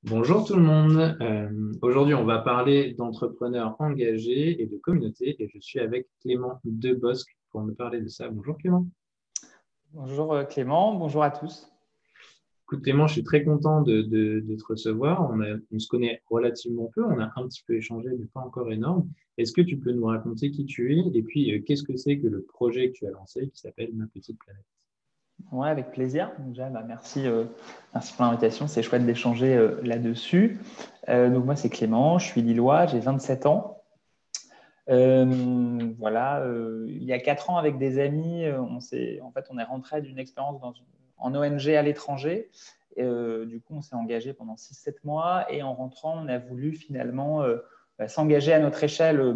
Bonjour tout le monde. Aujourd'hui, on va parler d'entrepreneurs engagés et de communauté. Et je suis avec Clément Debosc pour me parler de ça. Bonjour Clément. Bonjour Clément, bonjour à tous. Écoute Clément, je suis très content de te recevoir. On se connaît relativement peu. On a un petit peu échangé, mais pas encore énorme. Est-ce que tu peux nous raconter qui tu es et puis qu'est-ce que c'est que le projet que tu as lancé qui s'appelle Ma Petite Planète? Ouais, avec plaisir. Déjà, merci pour l'invitation. C'est chouette d'échanger là-dessus. Donc moi, c'est Clément, je suis lillois, j'ai 27 ans. Il y a 4 ans, avec des amis, on est rentré d'une expérience en ONG à l'étranger. Du coup, on s'est engagé pendant 6-7 mois et en rentrant, on a voulu finalement s'engager à notre échelle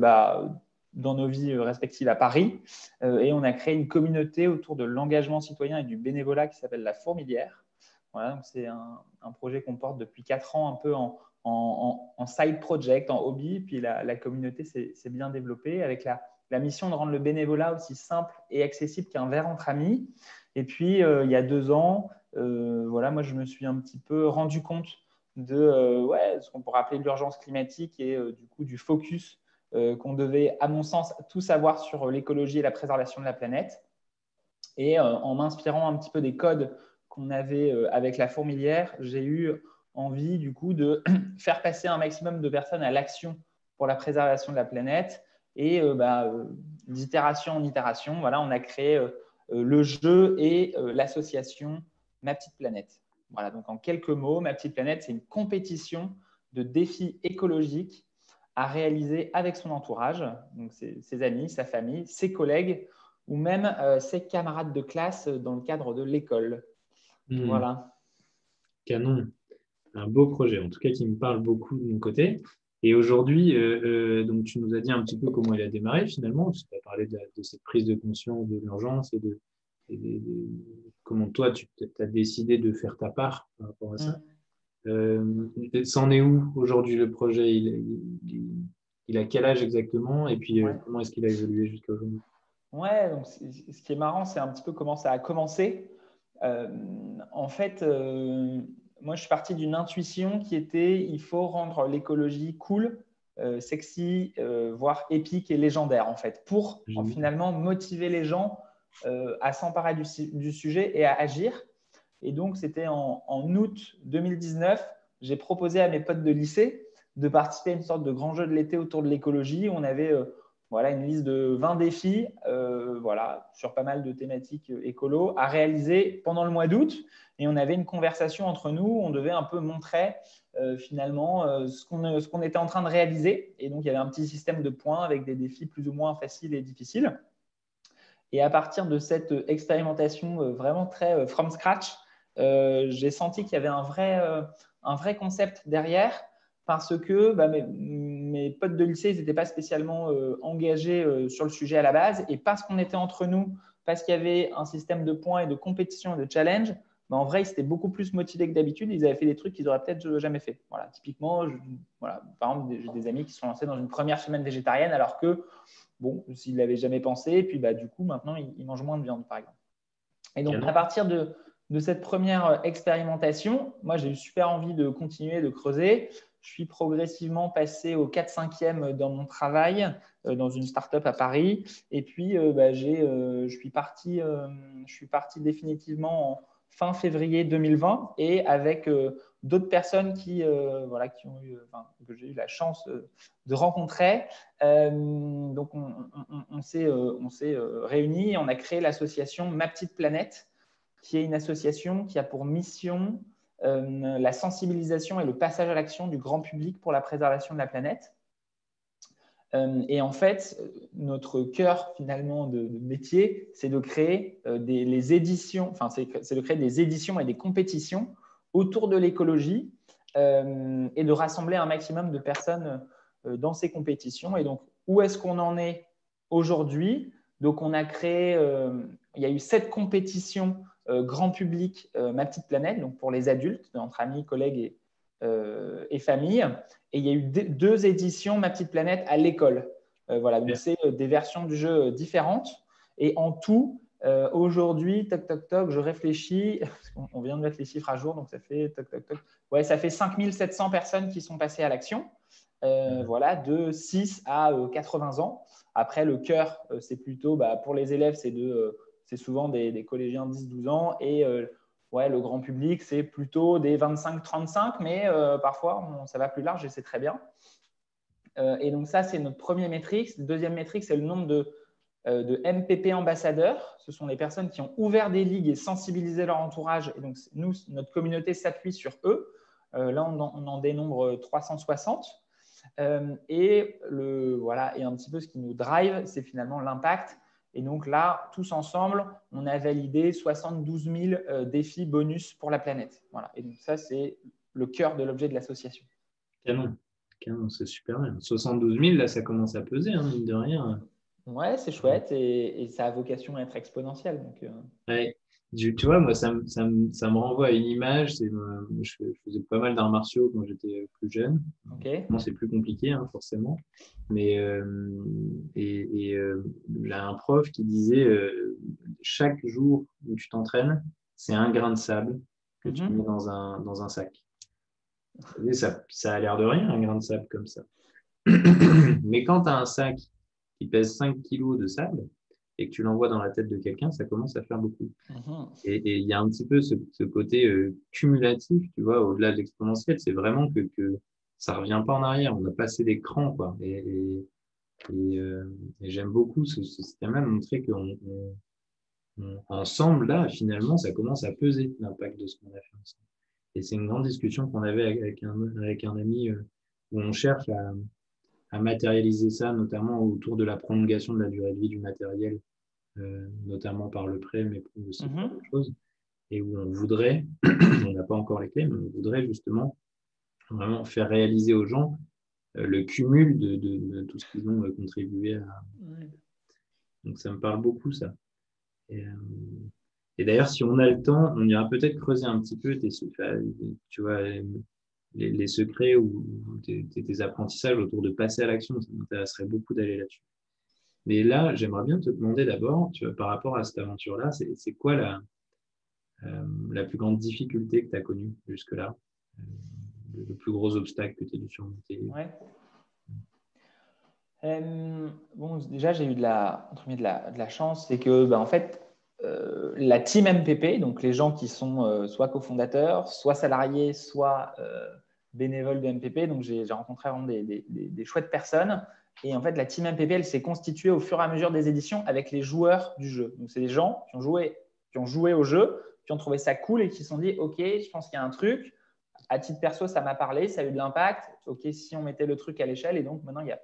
dans nos vies respectives à Paris. Et on a créé une communauté autour de l'engagement citoyen et du bénévolat qui s'appelle La Fourmilière. Voilà, donc c'est un projet qu'on porte depuis 4 ans un peu en side project, en hobby. Puis la communauté s'est bien développée avec la mission de rendre le bénévolat aussi simple et accessible qu'un verre entre amis. Et puis, il y a 2 ans, moi, je me suis un petit peu rendu compte de ce qu'on pourrait appeler l'urgence climatique et du coup du focus qu'on devait, à mon sens, tous avoir sur l'écologie et la préservation de la planète. Et en m'inspirant un petit peu des codes qu'on avait avec la fourmilière, j'ai eu envie du coup de faire passer un maximum de personnes à l'action pour la préservation de la planète. Et d'itération en itération, voilà, on a créé le jeu et l'association Ma Petite Planète. Voilà, donc en quelques mots, Ma Petite Planète, c'est une compétition de défis écologiques à réaliser avec son entourage, donc ses amis, sa famille, ses collègues ou même ses camarades de classe dans le cadre de l'école. Voilà. Canon, un beau projet, en tout cas qui me parle beaucoup de mon côté. Et aujourd'hui, donc tu nous as dit un petit peu comment il a démarré finalement. Tu as parlé de cette prise de conscience de l'urgence comment toi tu as décidé de faire ta part par rapport à ça. C'en est où aujourd'hui le projet? Il a quel âge exactement? Et puis Ouais. comment est-ce qu'il a évolué jusqu'à aujourd'hui? Ouais, donc ce qui est marrant, c'est un petit peu comment ça a commencé. Euh, en fait, moi, je suis parti d'une intuition qui était il faut rendre l'écologie cool, sexy, voire épique et légendaire, en fait, pour finalement motiver les gens à s'emparer du sujet et à agir. Et donc, c'était en août 2019, j'ai proposé à mes potes de lycée de participer à une sorte de grand jeu de l'été autour de l'écologie. On avait une liste de 20 défis sur pas mal de thématiques écolo à réaliser pendant le mois d'août. Et on avait une conversation entre nous. On devait un peu montrer finalement ce qu'on était en train de réaliser. Et donc, il y avait un petit système de points avec des défis plus ou moins faciles et difficiles. Et à partir de cette expérimentation vraiment très from scratch, j'ai senti qu'il y avait un vrai concept derrière parce que mes potes de lycée n'étaient pas spécialement engagés sur le sujet à la base. Et parce qu'on était entre nous, parce qu'il y avait un système de points et de compétition et de challenge, en vrai, ils étaient beaucoup plus motivés que d'habitude. Ils avaient fait des trucs qu'ils n'auraient peut-être jamais fait. Voilà, typiquement, par exemple, j'ai des amis qui sont lancés dans une première semaine végétarienne alors que bon, s'il l'avait jamais pensé, et puis du coup, maintenant, il mange moins de viande, par exemple. Et donc, à partir de cette première expérimentation, moi, j'ai eu super envie de continuer, de creuser. Je suis progressivement passé au 4-5e dans mon travail, dans une start-up à Paris. Et puis, je suis parti définitivement en fin février 2020 et avec d'autres personnes que j'ai eu la chance de rencontrer. Donc, on s'est réunis et on a créé l'association Ma Petite Planète, qui est une association qui a pour mission la sensibilisation et le passage à l'action du grand public pour la préservation de la planète. Et en fait, notre cœur finalement de métier, c'est de créer les éditions, c'est de créer des éditions et des compétitions autour de l'écologie et de rassembler un maximum de personnes dans ces compétitions. Et donc, où est-ce qu'on en est aujourd'hui? Donc, on a créé, il y a eu 7 compétitions grand public, Ma Petite Planète, donc pour les adultes, entre amis, collègues et famille. Et il y a eu 2 éditions Ma Petite Planète à l'école. Donc c'est des versions du jeu différentes. Et en tout, Aujourd'hui, toc, toc, toc, je réfléchis. On vient de mettre les chiffres à jour, donc ça fait toc, toc, toc. Ouais, ça fait 5700 personnes qui sont passées à l'action, voilà, de 6 à 80 ans. Après, le cœur, c'est plutôt, pour les élèves, c'est souvent des collégiens 10-12 ans. Et ouais, le grand public, c'est plutôt des 25-35, mais parfois, ça va plus large et c'est très bien. Et donc, ça, c'est notre premier métrique. Le deuxième métrique, c'est le nombre de MPP ambassadeurs. Ce sont les personnes qui ont ouvert des ligues et sensibilisé leur entourage. Et donc, nous, notre communauté s'appuie sur eux. Là, on en dénombre 360. Et un petit peu ce qui nous drive, c'est finalement l'impact. Et donc là, tous ensemble, on a validé 72 000 défis bonus pour la planète. Voilà. Et donc ça, c'est le cœur de l'objet de l'association. Canon, canon, c'est super bien. 72 000, là, ça commence à peser, hein, mine de rien. Ouais, c'est chouette et ça a vocation à être exponentiel. Donc, Ouais. Tu vois, moi, ça me renvoie à une image. Je faisais pas mal d'arts martiaux quand j'étais plus jeune. OK. Bon, c'est plus compliqué, hein, forcément. Mais là, un prof qui disait chaque jour où tu t'entraînes, c'est un grain de sable que tu mets dans un sac. Vous savez, ça a l'air de rien, un grain de sable comme ça. Mais quand tu as un sac qui pèse 5 kilos de sable et que tu l'envoies dans la tête de quelqu'un, ça commence à faire beaucoup. Et il y a un petit peu ce côté cumulatif, tu vois, au-delà de l'exponentiel, c'est vraiment que ça revient pas en arrière. On a passé des crans, quoi. Et j'aime beaucoup ce système-là, montrer qu'ensemble, là, finalement, ça commence à peser l'impact de ce qu'on a fait ensemble. Et c'est une grande discussion qu'on avait avec un ami où on cherche à matérialiser ça, notamment autour de la prolongation de la durée de vie du matériel, notamment par le prêt, mais aussi par d'autres choses. Et où on voudrait, on n'a pas encore les clés, mais on voudrait justement vraiment faire réaliser aux gens le cumul de tout ce qu'ils ont contribué à. Donc ça me parle beaucoup, ça. Et d'ailleurs, si on a le temps, on ira peut-être creuser un petit peu tu vois, les secrets ou tes apprentissages autour de passer à l'action. Ça m'intéresserait beaucoup d'aller là-dessus. Mais là, j'aimerais bien te demander d'abord, tu vois, par rapport à cette aventure-là, c'est quoi la plus grande difficulté que tu as connue jusque-là, le plus gros obstacle que tu as dû surmonter? Ouais. Bon, déjà, j'ai eu de la chance, c'est que, en fait, la team MPP, donc les gens qui sont soit cofondateurs, soit salariés, soit bénévoles de MPP, donc j'ai rencontré vraiment des chouettes personnes. Et en fait, la team MPP, elle s'est constituée au fur et à mesure des éditions avec les joueurs du jeu. Donc, c'est des gens qui ont joué au jeu, qui ont trouvé ça cool et qui se sont dit, OK, je pense qu'il y a un truc. À titre perso, ça m'a parlé, ça a eu de l'impact. OK, si on mettait le truc à l'échelle, et donc maintenant, il y a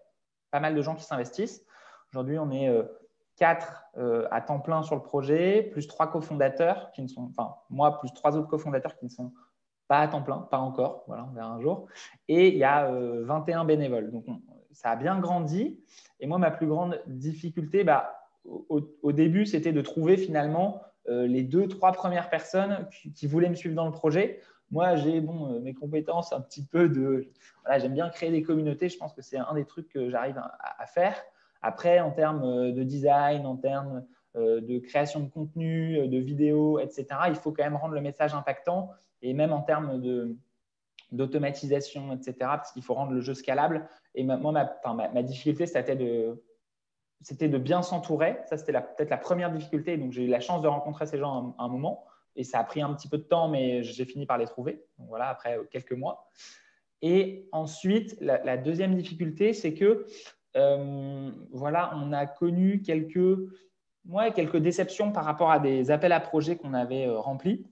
pas mal de gens qui s'investissent. Aujourd'hui, on est 4 à temps plein sur le projet, plus 3 cofondateurs qui ne sont, enfin, moi, plus 3 autres cofondateurs qui ne sont pas à temps plein, pas encore, voilà, on verra un jour. Et il y a 21 bénévoles. Donc, ça a bien grandi. Et moi, ma plus grande difficulté, au début, c'était de trouver finalement les 2-3 premières personnes qui voulaient me suivre dans le projet. Moi, j'ai mes compétences un petit peu voilà, j'aime bien créer des communautés. Je pense que c'est un des trucs que j'arrive à faire. Après, en termes de design, en termes de création de contenu, de vidéos, etc., il faut quand même rendre le message impactant. Et même en termes d'automatisation, etc., parce qu'il faut rendre le jeu scalable. Et moi, ma difficulté, c'était de bien s'entourer. Ça, c'était peut-être la première difficulté. Donc, j'ai eu la chance de rencontrer ces gens à un moment. Et ça a pris un petit peu de temps, mais j'ai fini par les trouver. Donc, voilà, après quelques mois. Et ensuite, la deuxième difficulté, c'est que voilà, on a connu quelques déceptions par rapport à des appels à projets qu'on avait remplis.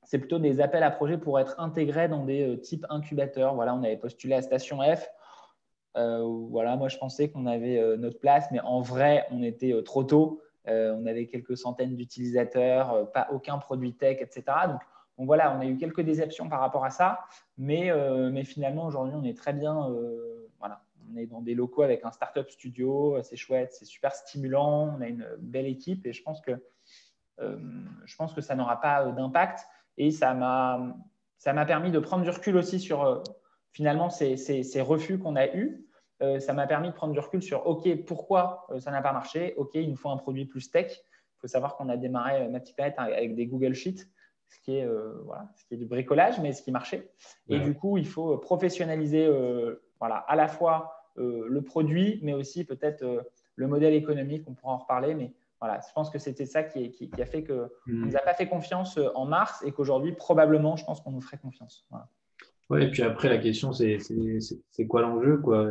C'est plutôt des appels à projets pour être intégrés dans des types incubateurs. Voilà, on avait postulé à Station F. Voilà, moi, je pensais qu'on avait notre place, mais en vrai, on était trop tôt. On avait quelques centaines d'utilisateurs, pas aucun produit tech, etc. Donc voilà, on a eu quelques déceptions par rapport à ça, mais finalement, aujourd'hui, on est très bien. Voilà, on est dans des locaux avec un startup studio, c'est chouette, c'est super stimulant, on a une belle équipe et je pense que ça n'aura pas d'impact. Et ça m'a permis de prendre du recul aussi sur finalement ces refus qu'on a eus. Ça m'a permis de prendre du recul sur OK, pourquoi ça n'a pas marché? OK, il nous faut un produit plus tech, il faut savoir qu'on a démarré Ma Petite Planète avec des Google Sheets, ce qui est du bricolage, mais ce qui marchait. Et du coup, il faut professionnaliser à la fois le produit, mais aussi peut-être le modèle économique. On pourra en reparler, mais voilà, je pense que c'était ça qui a fait qu'on ne nous a pas fait confiance en mars et qu'aujourd'hui, probablement, je pense qu'on nous ferait confiance. Voilà. Ouais, et puis après, la question, c'est quoi l'enjeu, quoi?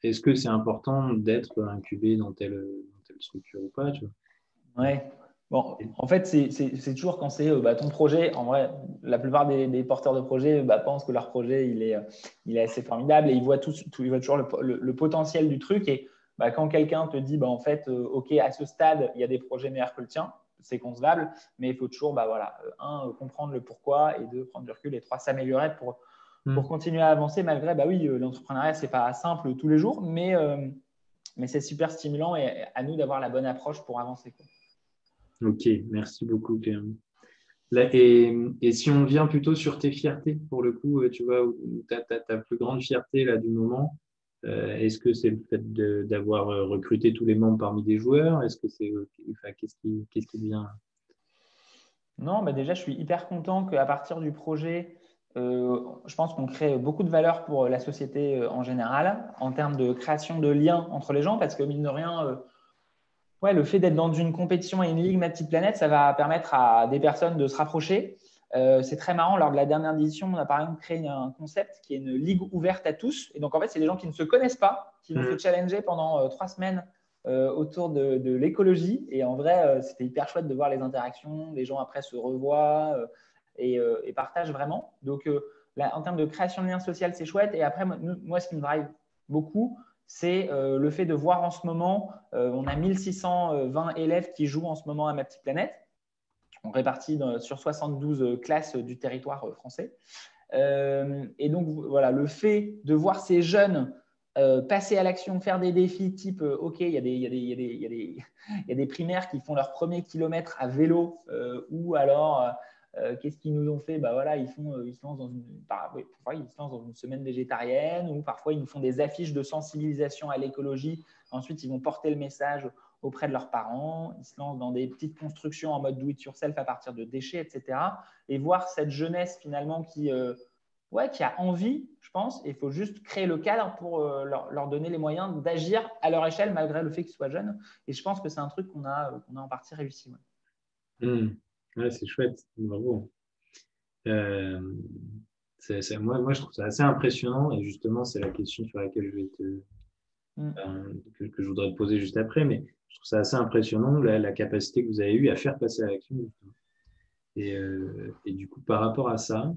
Est-ce que c'est important d'être incubé dans telle structure ou pas, tu vois? Ouais. Bon, en fait, c'est toujours quand c'est ton projet. En vrai, la plupart des porteurs de projets pensent que leur projet il est assez formidable et ils voient toujours le potentiel du truc. Et quand quelqu'un te dit en fait, OK, à ce stade, il y a des projets meilleurs que le tien, c'est concevable, mais il faut toujours comprendre le pourquoi, et deux, prendre du recul, et trois, s'améliorer pour continuer à avancer malgré, oui, l'entrepreneuriat, c'est pas simple tous les jours, mais c'est super stimulant et à nous d'avoir la bonne approche pour avancer, quoi. Ok, merci beaucoup, Clément. Là, et si on vient plutôt sur tes fiertés, pour le coup, tu vois, ta plus grande fierté là, du moment, est-ce que c'est le fait d'avoir recruté tous les membres parmi des joueurs? Est-ce que c'est, enfin, qu'est-ce qui vient? Non, déjà, je suis hyper content qu'à partir du projet, je pense qu'on crée beaucoup de valeur pour la société en général, en termes de création de liens entre les gens, parce que mine de rien, le fait d'être dans une compétition et une ligue Ma Petite Planète, ça va permettre à des personnes de se rapprocher. C'est très marrant, lors de la dernière édition, on a par exemple créé un concept qui est une ligue ouverte à tous. Et donc, en fait, c'est des gens qui ne se connaissent pas, qui vont se challenger pendant 3 semaines autour de l'écologie. Et en vrai, c'était hyper chouette de voir les interactions. Les gens après se revoient et partagent vraiment. Donc, là, en termes de création de liens sociaux, c'est chouette. Et après, moi, ce qui me drive beaucoup, c'est le fait de voir en ce moment, on a 1620 élèves qui jouent en ce moment à Ma Petite Planète. On répartit sur 72 classes du territoire français. Et donc, voilà, le fait de voir ces jeunes passer à l'action, faire des défis type, OK, il y a des primaires qui font leur premier kilomètre à vélo, ou alors, qu'est-ce qu'ils nous ont fait? Voilà, ils se lancent parfois, ils se lancent dans une semaine végétarienne, ou parfois, ils nous font des affiches de sensibilisation à l'écologie. Ensuite, ils vont porter le message auprès de leurs parents. Ils se lancent dans des petites constructions en mode do-it-yourself à partir de déchets, etc. Et voir cette jeunesse, finalement, qui a envie, je pense, et il faut juste créer le cadre pour leur donner les moyens d'agir à leur échelle, malgré le fait qu'ils soient jeunes. Et je pense que c'est un truc qu'on a en partie réussi. Ouais, c'est chouette, bravo. Euh, moi, je trouve ça assez impressionnant, et justement, c'est la question sur laquelle que je voudrais te poser juste après, mais je trouve ça assez impressionnant, la capacité que vous avez eue à faire passer à l'action. Et du coup, par rapport à ça,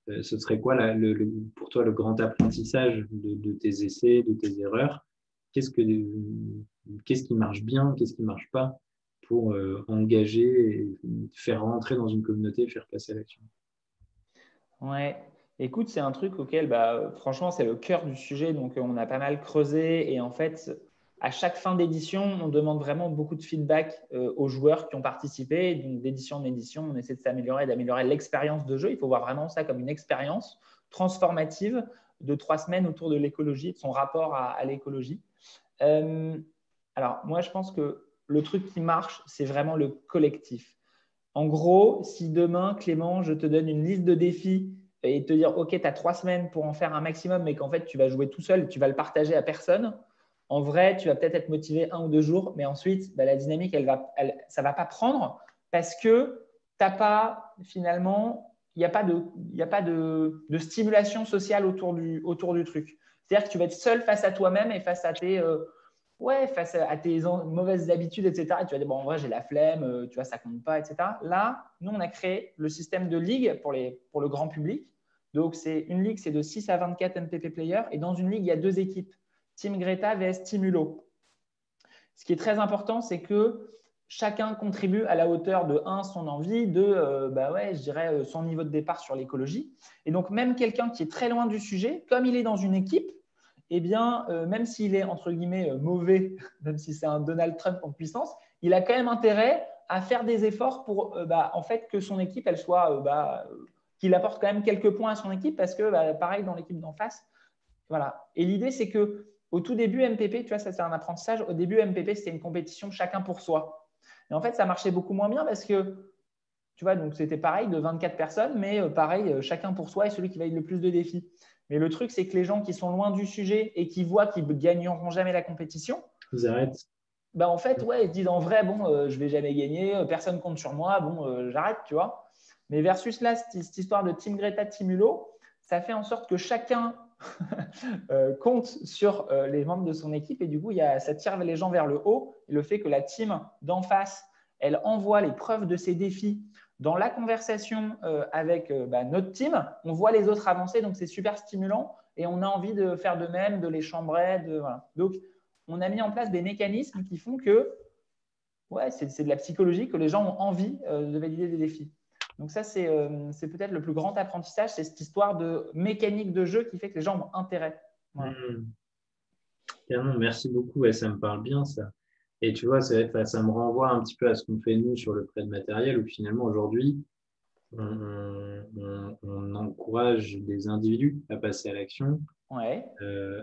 ce serait quoi pour toi le grand apprentissage de tes essais, de tes erreurs? Qu'est-ce qui marche bien, qu'est-ce qui ne marche pas pour engager et faire rentrer dans une communauté et faire passer à l'action? Ouais, écoute, c'est un truc auquel, franchement, c'est le cœur du sujet. Donc, on a pas mal creusé. Et en fait, à chaque fin d'édition, on demande vraiment beaucoup de feedback aux joueurs qui ont participé. Donc, d'édition en édition, on essaie de s'améliorer, d'améliorer l'expérience de jeu. Il faut voir vraiment ça comme une expérience transformative de 3 semaines autour de l'écologie, de son rapport à l'écologie. Alors, moi, je pense que le truc qui marche, c'est vraiment le collectif. En gros, si demain, Clément, je te donne une liste de défis et te dire, OK, tu as 3 semaines pour en faire un maximum, mais qu'en fait, tu vas jouer tout seul, tu vas le partager à personne, en vrai, tu vas peut-être être motivé 1 ou 2 jours, mais ensuite, la dynamique, ça ne va pas prendre parce que tu n'as pas, finalement, il n'y a pas de stimulation sociale autour du truc. C'est-à-dire que tu vas être seul face à toi-même et face à face à tes mauvaises habitudes, etc. Et tu vas dire, en vrai, j'ai la flemme, tu vois, ça compte pas, etc. Là, nous, on a créé le système de ligue pour le grand public. Donc, une ligue, c'est de 6 à 24 MPP players. Et dans une ligue, il y a 2 équipes, Team Greta vs Team Hulot. Ce qui est très important, c'est que chacun contribue à la hauteur de 1, son envie, de, je dirais, son niveau de départ sur l'écologie. Et donc, même quelqu'un qui est très loin du sujet, comme il est dans une équipe, eh bien, même s'il est, entre guillemets, mauvais, même si c'est un Donald Trump en puissance, il a quand même intérêt à faire des efforts pour en fait, que son équipe, elle soit, qu'il apporte quand même quelques points à son équipe, parce que, pareil, dans l'équipe d'en face. Voilà. Et l'idée, c'est qu'au tout début, MPP, tu vois, ça c'est un apprentissage. Au début, MPP, c'était une compétition chacun pour soi. Et en fait, ça marchait beaucoup moins bien parce que, tu vois, donc c'était pareil de 24 personnes, mais pareil, chacun pour soi et celui qui valide le plus de défis. Mais le truc, c'est que les gens qui sont loin du sujet et qui voient qu'ils ne gagneront jamais la compétition, Ils arrêtent. bah en fait, ouais, ils se disent en vrai, bon, je ne vais jamais gagner, personne compte sur moi, bon, j'arrête, tu vois. Mais versus là, cette histoire de Team Greta, Team Hulot, ça fait en sorte que chacun compte sur les membres de son équipe et du coup, ça tire les gens vers le haut. Et le fait que la team d'en face, elle envoie les preuves de ses défis dans la conversation avec notre team, on voit les autres avancer, donc c'est super stimulant et on a envie de faire de même, de les chambrer. Voilà. Donc, on a mis en place des mécanismes qui font que ouais, c'est de la psychologie, que les gens ont envie de valider des défis. Donc ça, c'est peut-être le plus grand apprentissage, c'est cette histoire de mécanique de jeu qui fait que les gens ont intérêt. Voilà. Carrément, merci beaucoup. Ouais, ça me parle bien, ça. Et tu vois, ça me renvoie un petit peu à ce qu'on fait nous sur le prêt de matériel, où finalement, aujourd'hui, on encourage des individus à passer à l'action, Ouais.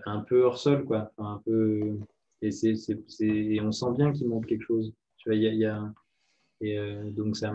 un peu hors sol, quoi. Enfin, un peu, et on sent bien qu'il manque quelque chose. Tu vois, donc, c'est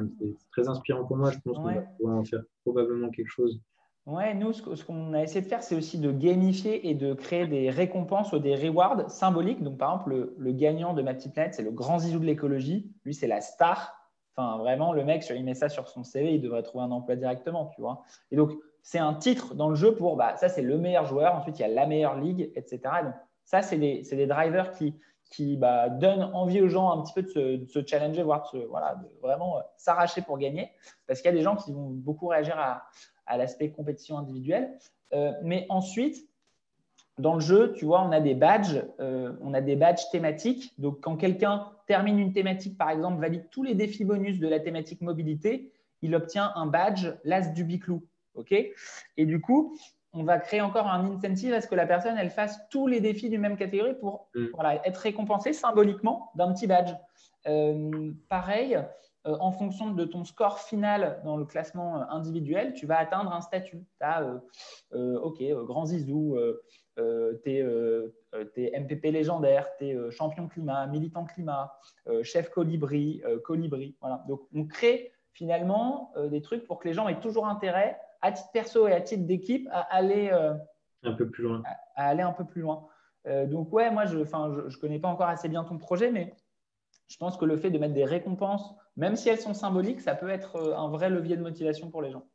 très inspirant pour moi. Je pense qu'on va Ouais. pouvoir en faire probablement quelque chose. Ouais, nous, ce qu'on a essayé de faire, c'est aussi de gamifier et de créer des récompenses ou des rewards symboliques. Donc, par exemple, le gagnant de Ma Petite Planète, c'est le grand zizou de l'écologie. Lui, c'est la star. Enfin, vraiment, le mec, il met ça sur son CV, il devrait trouver un emploi directement, tu vois. Et donc, c'est un titre dans le jeu pour, ça, c'est le meilleur joueur. Ensuite, il y a la meilleure ligue, etc. Donc, ça, c'est des drivers qui donnent envie aux gens un petit peu de se challenger, voire de vraiment s'arracher pour gagner. Parce qu'il y a des gens qui vont beaucoup réagir à l'aspect compétition individuelle. Mais ensuite, dans le jeu, tu vois, on a des badges thématiques. Donc, quand quelqu'un termine une thématique, par exemple, valide tous les défis bonus de la thématique mobilité, il obtient un badge l'as du biclou. Okay, et du coup, on va créer encore un incentive à ce que la personne elle fasse tous les défis du même catégorie pour être récompensée symboliquement d'un petit badge. Pareil, en fonction de ton score final dans le classement individuel, tu vas atteindre un statut. Tu as, OK, grand zizou, t'es MPP légendaire, t'es champion climat, militant climat, chef colibri, colibri. Voilà. Donc, on crée finalement des trucs pour que les gens aient toujours intérêt, à titre perso et à titre d'équipe, à aller Un peu plus loin. à aller un peu plus loin. Donc, ouais, moi, je ne connais pas encore assez bien ton projet, mais je pense que le fait de mettre des récompenses, même si elles sont symboliques, ça peut être un vrai levier de motivation pour les gens.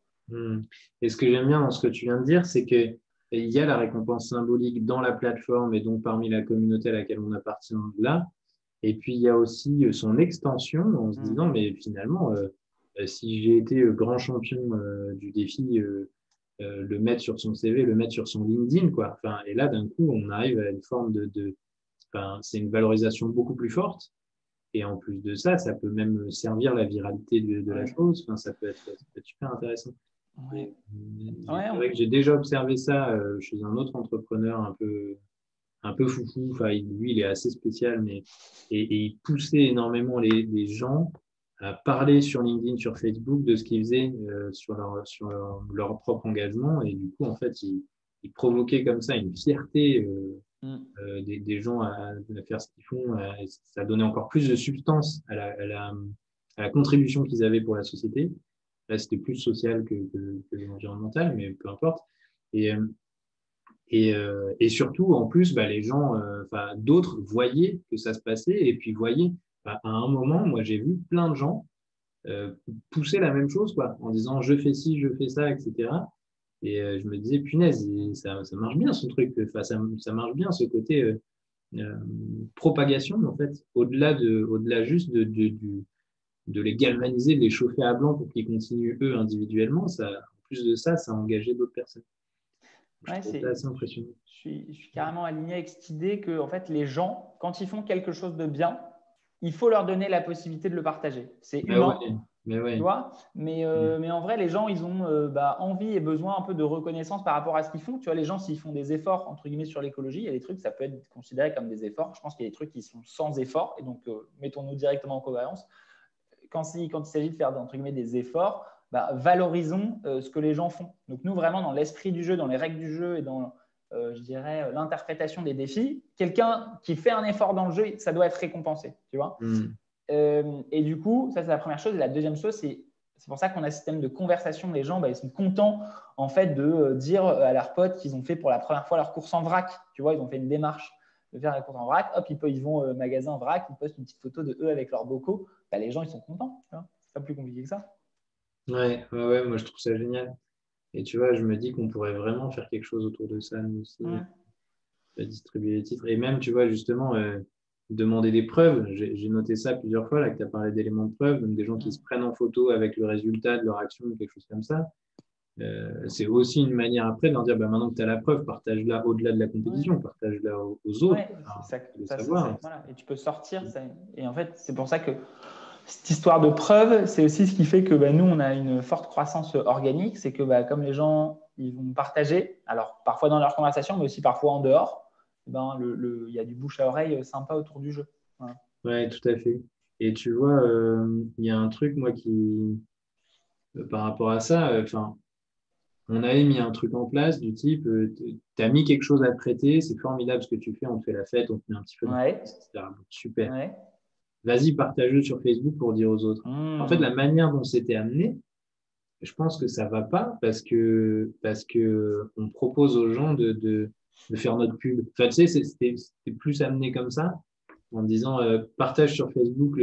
Et ce que j'aime bien dans ce que tu viens de dire, c'est qu'il y a la récompense symbolique dans la plateforme et donc parmi la communauté à laquelle on appartient là. Et puis, il y a aussi son extension en se disant, mais finalement, si j'ai été grand champion du défi, le mettre sur son CV, le mettre sur son LinkedIn, quoi. Enfin, et là, d'un coup, on arrive à une forme enfin, c'est une valorisation beaucoup plus forte. Et en plus de ça, ça peut même servir la viralité de la chose. Enfin, ça peut être super intéressant. Ouais. C'est vrai que j'ai déjà observé ça chez un autre entrepreneur un peu foufou. Enfin, lui, il est assez spécial, et il poussait énormément les gens à parler sur LinkedIn, sur Facebook de ce qu'ils faisaient sur leur propre engagement. Et du coup, en fait, il provoquait comme ça une fierté des gens à faire ce qu'ils font. Et ça donnait encore plus de substance à la contribution qu'ils avaient pour la société. Là, c'était plus social que environnemental, mais peu importe. Et, et surtout, en plus, les gens, d'autres voyaient que ça se passait et puis voyaient, à un moment, moi, j'ai vu plein de gens pousser la même chose, quoi, en disant je fais ci, je fais ça, etc. Et je me disais, punaise, ça marche bien ce truc, enfin, ça marche bien ce côté propagation, en fait, au-delà juste de les galvaniser, de les chauffer à blanc pour qu'ils continuent eux individuellement. Ça, en plus de ça, ça a engagé d'autres personnes. Je Ouais, trouve ça assez impressionnant. je suis carrément aligné avec cette idée que en fait, les gens, quand ils font quelque chose de bien, il faut leur donner la possibilité de le partager. C'est humain, Mais ouais. tu vois, mais en vrai, les gens, ils ont envie et besoin un peu de reconnaissance par rapport à ce qu'ils font. Tu vois, les gens, s'ils font des efforts, entre guillemets, sur l'écologie, il y a des trucs, ça peut être considéré comme des efforts. Je pense qu'il y a des trucs qui sont sans effort, et donc mettons-nous directement en cohérence. Quand il s'agit de faire, entre guillemets, des efforts, valorisons ce que les gens font. Donc, nous, vraiment, dans l'esprit du jeu, dans les règles du jeu et dans, je dirais, l'interprétation des défis, quelqu'un qui fait un effort dans le jeu, ça doit être récompensé, tu vois. Et du coup, ça, c'est la première chose. Et la deuxième chose, c'est pour ça qu'on a un système de conversation. Les gens, ils sont contents en fait de dire à leurs potes qu'ils ont fait pour la première fois leur course en vrac. Tu vois, ils ont fait une démarche de faire la course en vrac. Hop, ils vont au magasin en vrac, ils postent une petite photo de eux avec leurs bocaux. Les gens, ils sont contents. C'est pas plus compliqué que ça. Ouais, moi je trouve ça génial. Et tu vois, je me dis qu'on pourrait vraiment faire quelque chose autour de ça, nous aussi, Ouais. distribuer les titres. Et même, tu vois, justement, demander des preuves. J'ai noté ça plusieurs fois, là, que tu as parlé d'éléments de preuve, donc des gens qui se prennent en photo avec le résultat de leur action, quelque chose comme ça. C'est aussi une manière après de leur dire, bah, maintenant que tu as la preuve, partage-la au-delà de la Ouais. compétition, partage-la aux autres, Ouais, enfin, ça, de ça, savoir. voilà. Et tu peux sortir. Et en fait, c'est pour ça que cette histoire de preuve, c'est aussi ce qui fait que nous, on a une forte croissance organique. C'est que comme les gens, ils vont partager, alors parfois dans leur conversation, mais aussi parfois en dehors, il y a du bouche à oreille sympa autour du jeu. Voilà. Ouais, tout à fait. Et tu vois, il y a un truc, moi, par rapport à ça, enfin, on avait mis un truc en place du type, tu as mis quelque chose à traiter, c'est formidable ce que tu fais, on te fait la fête, on te met un petit peu dans la Ouais, liste, etc. Bon, super. ouais. Vas-y, partage-le sur Facebook pour dire aux autres. En fait, la Mmh. manière dont c'était amené, je pense que ça va pas parce que on propose aux gens de faire notre pub. Enfin, tu sais, c'était plus amené comme ça, en disant partage sur Facebook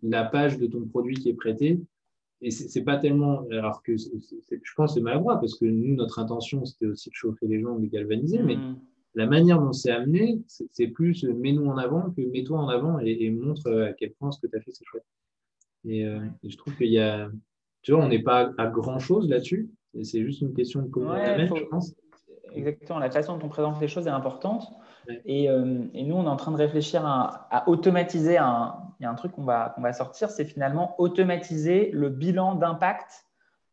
la page de ton produit qui est prêté. Et c'est pas tellement, alors que je pense que c'est maladroit parce que nous, notre intention, c'était aussi de chauffer les gens, de les galvaniser, mais Mmh. la manière dont c'est amené, c'est plus mets-nous en avant que mets-toi en avant et montre à quel point ce que tu as fait, c'est chouette. Ouais. Et je trouve qu'il y a, tu vois, on n'est pas à grand-chose là-dessus, et c'est juste une question de comment on Ouais, amène, je pense. exactement. La façon dont on présente les choses est importante. Ouais. Et nous, on est en train de réfléchir à automatiser il y a un truc qu'on va sortir, c'est finalement automatiser le bilan d'impact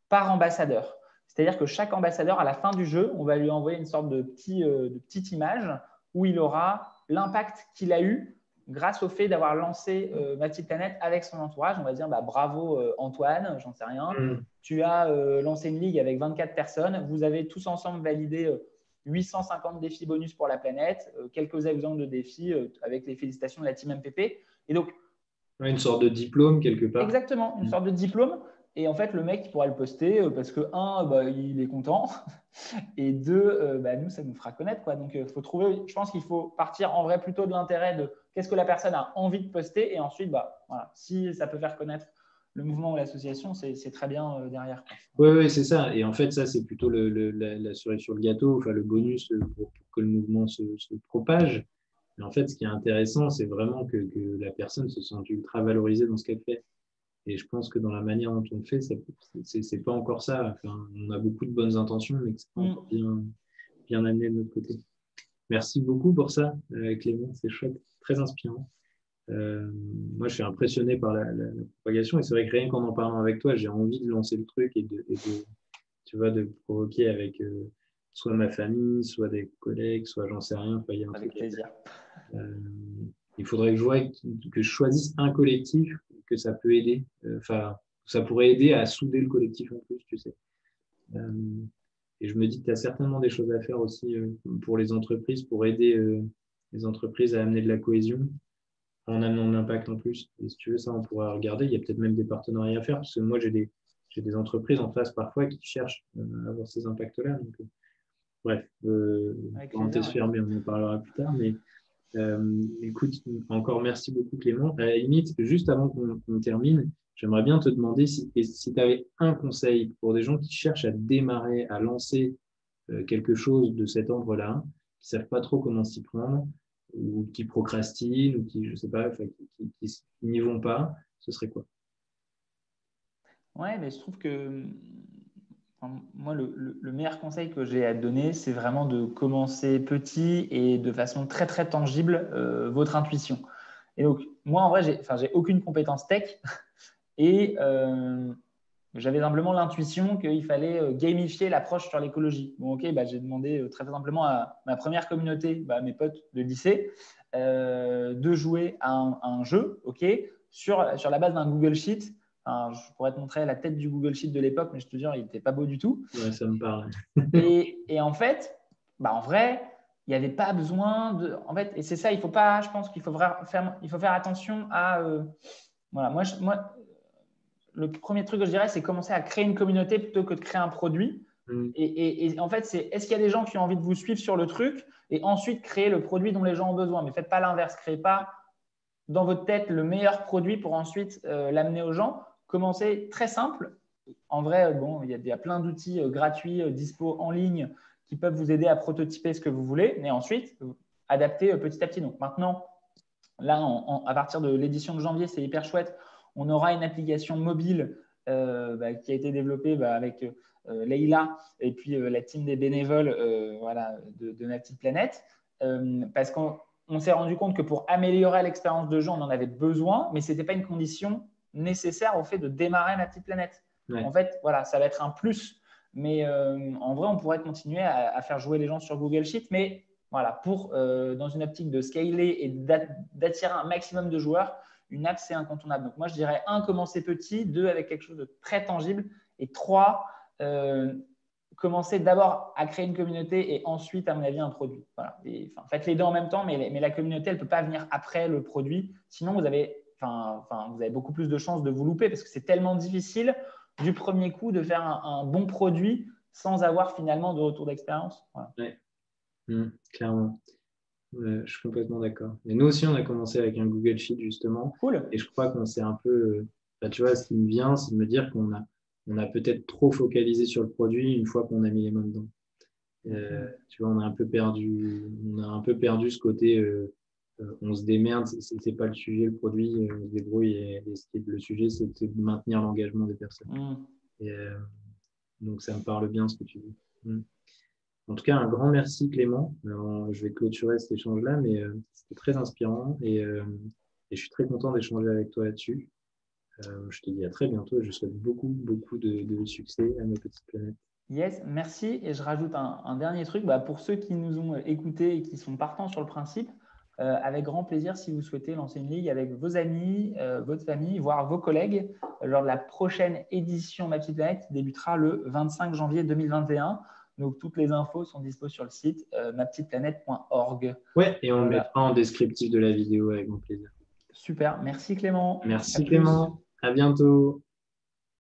par ambassadeur. C'est-à-dire que chaque ambassadeur, à la fin du jeu, on va lui envoyer une sorte de petite image où il aura l'impact qu'il a eu grâce au fait d'avoir lancé Ma Petite Planète avec son entourage. On va dire bravo Antoine, j'en sais rien. Mm. Tu as lancé une ligue avec 24 personnes. Vous avez tous ensemble validé 850 défis bonus pour la planète, quelques exemples de défis avec les félicitations de la team MPP. Et donc, Ouais, une sorte de diplôme quelque part. exactement, une sorte de diplôme. Et en fait, le mec, il pourra le poster parce que, un, il est content. Et deux, nous, ça nous fera connaître, quoi. Donc, faut trouver, je pense qu'il faut partir en vrai plutôt de l'intérêt de qu'est-ce que la personne a envie de poster. Et ensuite, voilà, si ça peut faire connaître le mouvement ou l'association, c'est très bien derrière, quoi. Oui, c'est ça. Et en fait, ça, c'est plutôt la cerise sur le gâteau, enfin, le bonus pour que le mouvement se propage. Mais en fait, ce qui est intéressant, c'est vraiment que la personne se sente ultra valorisée dans ce qu'elle fait. Et je pense que dans la manière dont on le fait, c'est pas encore ça. Enfin, on a beaucoup de bonnes intentions, mais que c'est pas encore bien amené de notre côté. Merci beaucoup pour ça, Clément. C'est chouette, très inspirant. Moi, je suis impressionné par la propagation. Et c'est vrai que rien qu'en parlant avec toi, j'ai envie de lancer le truc tu vois, de provoquer avec soit ma famille, soit des collègues, soit j'en sais rien. Enfin, il y a un Avec truc à faire. plaisir. Euh, il faudrait que je choisisse un collectif que ça peut aider. Enfin, ça pourrait aider à souder le collectif en plus, tu sais. Euh, et je me dis que tu as certainement des choses à faire aussi pour les entreprises, pour aider les entreprises à amener de la cohésion en amenant de l'impact en plus. Et si tu veux, ça, on pourra regarder. Il y a peut-être même des partenariats à faire, parce que moi, j'ai des entreprises en face parfois qui cherchent à avoir ces impacts-là. Donc, bref, Avec plaisir, parenthèse ouais. fermée, on en parlera plus tard. Mais écoute, encore merci beaucoup Clément. À la limite, juste avant qu'on termine, j'aimerais bien te demander si tu avais un conseil pour des gens qui cherchent à démarrer, à lancer quelque chose de cet ordre-là, qui ne savent pas trop comment s'y prendre, ou qui procrastinent, ou qui, je sais pas, enfin, qui n'y vont pas, ce serait quoi? Ouais, mais je trouve que moi, le meilleur conseil que j'ai à te donner, c'est vraiment de commencer petit et de façon très, très tangible votre intuition. Et donc, moi, en vrai, j'ai aucune compétence tech et j'avais simplement l'intuition qu'il fallait gamifier l'approche sur l'écologie. Bon, ok, j'ai demandé très simplement à ma première communauté, à mes potes de lycée, de jouer à un jeu, ok, sur la base d'un Google Sheet. Enfin, je pourrais te montrer la tête du Google Sheet de l'époque, mais je te dis, il n'était pas beau du tout. Ouais, ça me parle. Et en fait, en vrai, il n'y avait pas besoin de. En fait, et c'est ça, il faut pas, je pense qu'il faut faire attention à Voilà, moi, le premier truc que je dirais, c'est commencer à créer une communauté plutôt que de créer un produit. Et en fait, est-ce qu'il y a des gens qui ont envie de vous suivre sur le truc et ensuite créer le produit dont les gens ont besoin. Mais faites pas l'inverse. Créez pas dans votre tête le meilleur produit pour ensuite l'amener aux gens. Commencez très simple. En vrai, bon, il y a plein d'outils gratuits, dispo en ligne qui peuvent vous aider à prototyper ce que vous voulez. Mais ensuite, adapter petit à petit. Donc maintenant, là, à partir de l'édition de janvier, c'est hyper chouette. On aura une application mobile qui a été développée avec Leïla et puis la team des bénévoles voilà, de Ma Petite Planète. Parce qu'on s'est rendu compte que pour améliorer l'expérience de jeu, on en avait besoin, mais ce n'était pas une condition nécessaire au fait de démarrer Ma Petite Planète. Ouais. En fait, voilà, ça va être un plus. Mais en vrai, on pourrait continuer à faire jouer les gens sur Google Sheet. Mais voilà, dans une optique de scaler et d'attirer un maximum de joueurs, une app, c'est incontournable. Donc, moi, je dirais 1, commencer petit, 2, avec quelque chose de très tangible, et 3, commencer d'abord à créer une communauté et ensuite, à mon avis, un produit. Voilà. Faites les deux en même temps, mais la communauté, elle ne peut pas venir après le produit. Sinon, vous avez beaucoup plus de chances de vous louper parce que c'est tellement difficile du premier coup de faire un bon produit sans avoir finalement de retour d'expérience. Voilà. Ouais. Clairement. Je suis complètement d'accord. Et nous aussi, on a commencé avec un Google Sheet, justement. Cool. Et je crois qu'on s'est un peu… tu vois, ce qui me vient, c'est de me dire qu'on a peut-être trop focalisé sur le produit une fois qu'on a mis les mains dedans. Tu vois, on a un peu perdu ce côté on se démerde, c'est pas le sujet, le produit, on se débrouille. Et le sujet, c'est de maintenir l'engagement des personnes. Et, donc, ça me parle bien ce que tu dis. En tout cas, un grand merci Clément. Alors, je vais clôturer cet échange-là, mais c'était très inspirant et je suis très content d'échanger avec toi là-dessus. Je te dis à très bientôt et je souhaite beaucoup, beaucoup de succès à Ma Petite Planète. Yes, merci. Et je rajoute un dernier truc. Pour ceux qui nous ont écoutés et qui sont partants sur le principe, avec grand plaisir, si vous souhaitez lancer une ligue avec vos amis, votre famille, voire vos collègues, lors de la prochaine édition Ma Petite Planète qui débutera le 25 janvier 2021. Donc, toutes les infos sont disponibles sur le site mapetiteplanète.org. Ouais, et on le mettra en descriptif de la vidéo avec grand plaisir. Super. Merci Clément. Merci Clément. À bientôt.